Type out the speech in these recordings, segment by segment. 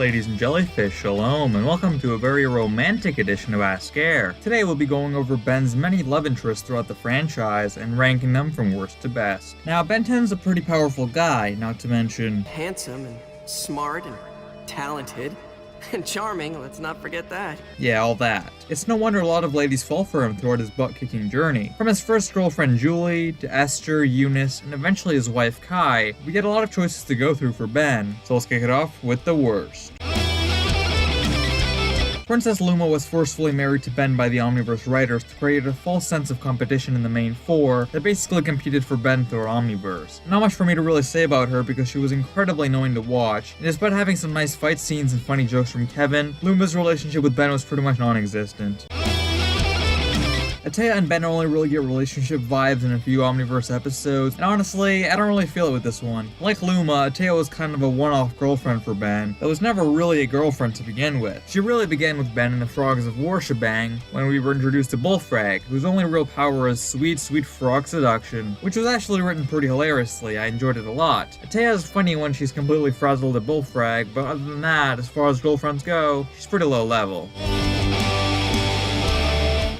Ladies and jellyfish, shalom, and welcome to a very romantic edition of Ask Air. Today we'll be going over Ben's many love interests throughout the franchise and ranking them from worst to best. Now, Ben 10's a pretty powerful guy, not to mention handsome and smart and talented and charming, let's not forget that. Yeah, all that. It's no wonder a lot of ladies fall for him throughout his butt-kicking journey. From his first girlfriend Julie, to Esther, Eunice, and eventually his wife Kai, we get a lot of choices to go through for Ben, so let's kick it off with the worst. Princess Luma was forcefully married to Ben by the Omniverse writers to create a false sense of competition in the main four that basically competed for Ben through our Omniverse. Not much for me to really say about her because she was incredibly annoying to watch, and despite having some nice fight scenes and funny jokes from Kevin, Luma's relationship with Ben was pretty much non-existent. Ataya and Ben only really get relationship vibes in a few Omniverse episodes, and honestly, I don't really feel it with this one. Like Luma, Ataya was kind of a one-off girlfriend for Ben, that was never really a girlfriend to begin with. She really began with Ben in the Frogs of War shebang, when we were introduced to Bullfrag, whose only real power is sweet, sweet frog seduction, which was actually written pretty hilariously. I enjoyed it a lot. Ataya is funny when she's completely frazzled at Bullfrag, but other than that, as far as girlfriends go, she's pretty low level.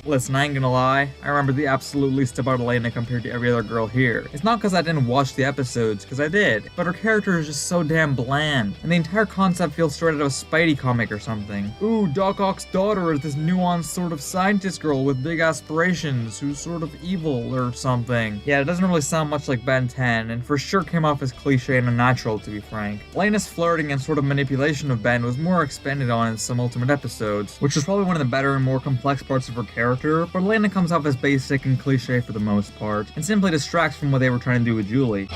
Listen, I ain't gonna lie, I remember the absolute least about Elena compared to every other girl here. It's not because I didn't watch the episodes, because I did, but her character is just so damn bland, and the entire concept feels straight out of a Spidey comic or something. Ooh, Doc Ock's daughter is this nuanced sort of scientist girl with big aspirations, who's sort of evil or something. Yeah, it doesn't really sound much like Ben 10, and for sure came off as cliche and unnatural, to be frank. Elena's flirting and sort of manipulation of Ben was more expanded on in some Ultimate episodes, which was probably one of the better and more complex parts of her character, but Elena comes off as basic and cliche for the most part, and simply distracts from what they were trying to do with Julie.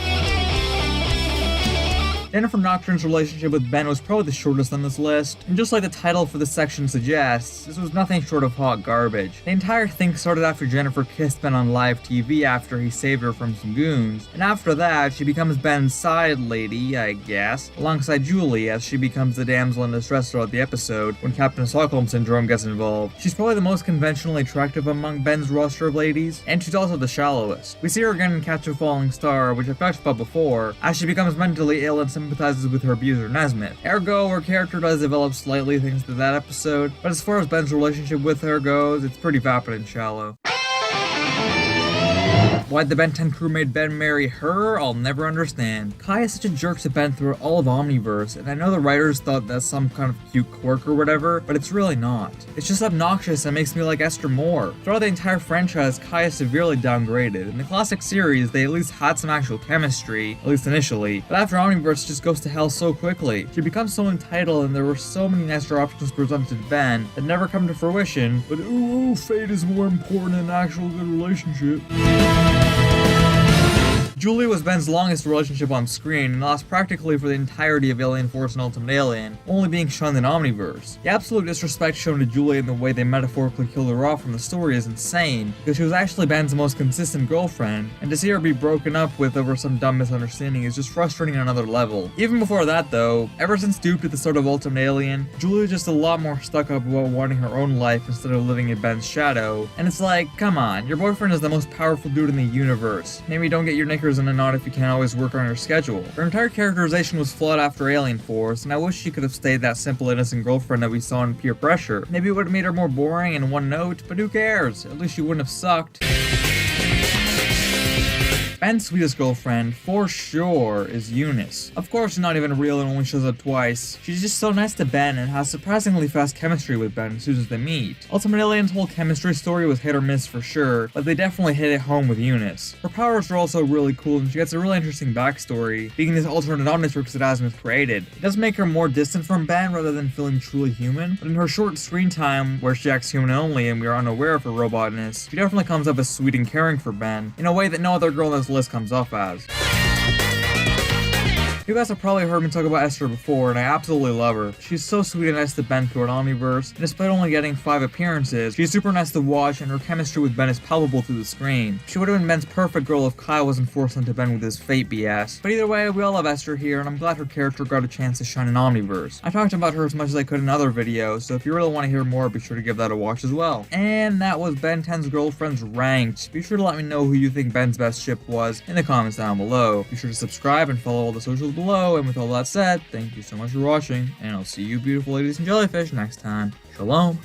Jennifer Nocturne's relationship with Ben was probably the shortest on this list, and just like the title for this section suggests, this was nothing short of hot garbage. The entire thing started after Jennifer kissed Ben on live TV after he saved her from some goons, and after that, she becomes Ben's side lady, I guess, alongside Julie as she becomes the damsel in distress throughout the episode when Captain Stockholm Syndrome gets involved. She's probably the most conventionally attractive among Ben's roster of ladies, and she's also the shallowest. We see her again in Catch a Falling Star, which I've talked about before, as she becomes mentally ill and sympathizes with her abuser Nesmith. Ergo, her character does develop slightly thanks to that episode, but as far as Ben's relationship with her goes, it's pretty vapid and shallow. Why'd the Ben 10 crew made Ben marry her, I'll never understand. Kai is such a jerk to Ben through all of Omniverse, and I know the writers thought that's some kind of cute quirk or whatever, but it's really not. It's just obnoxious and makes me like Esther more. Throughout the entire franchise, Kai is severely downgraded. In the classic series, they at least had some actual chemistry, at least initially, but after Omniverse, it just goes to hell so quickly. She becomes so entitled and there were so many nicer options presented to Ben that never come to fruition, but ooh, fate is more important than an actual good relationship. Julie was Ben's longest relationship on screen and lasts practically for the entirety of Alien Force and Ultimate Alien, only being shunned in Omniverse. The absolute disrespect shown to Julie in the way they metaphorically killed her off from the story is insane, because she was actually Ben's most consistent girlfriend, and to see her be broken up with over some dumb misunderstanding is just frustrating on another level. Even before that though, ever since duped at the start of Ultimate Alien, Julie was just a lot more stuck up about wanting her own life instead of living in Ben's shadow, and it's like, come on, your boyfriend is the most powerful dude in the universe. Maybe don't get your knickers in a knot if you can't always work on your schedule. Her entire characterization was flawed after Alien Force, and I wish she could have stayed that simple innocent girlfriend that we saw in Peer Pressure. Maybe it would have made her more boring and one note, but who cares? At least she wouldn't have sucked. Ben's sweetest girlfriend, for sure, is Eunice. Of course, she's not even real and only shows up twice. She's just so nice to Ben and has surprisingly fast chemistry with Ben as soon as they meet. Ultimate Alien's whole chemistry story was hit or miss for sure, but they definitely hit it home with Eunice. Her powers are also really cool and she gets a really interesting backstory, being this alternate omnitrix that Azimuth created. It does make her more distant from Ben rather than feeling truly human, but in her short screen time, where she acts human only and we are unaware of her robotness, she definitely comes up as sweet and caring for Ben, in a way that no other girl in this list comes off as. You guys have probably heard me talk about Esther before, and I absolutely love her. She's so sweet and nice to Ben throughout Omniverse, and despite only getting 5 appearances, she's super nice to watch, and her chemistry with Ben is palpable through the screen. She would have been Ben's perfect girl if Kyle wasn't forced onto Ben with his fate BS. But either way, we all love Esther here, and I'm glad her character got a chance to shine in Omniverse. I talked about her as much as I could in other videos, so if you really want to hear more, be sure to give that a watch as well. And that was Ben 10's girlfriends ranked. Be sure to let me know who you think Ben's best ship was in the comments down below. Be sure to subscribe and follow all the social below. And with all that said, thank you so much for watching, and I'll see you beautiful ladies and jellyfish next time. Shalom!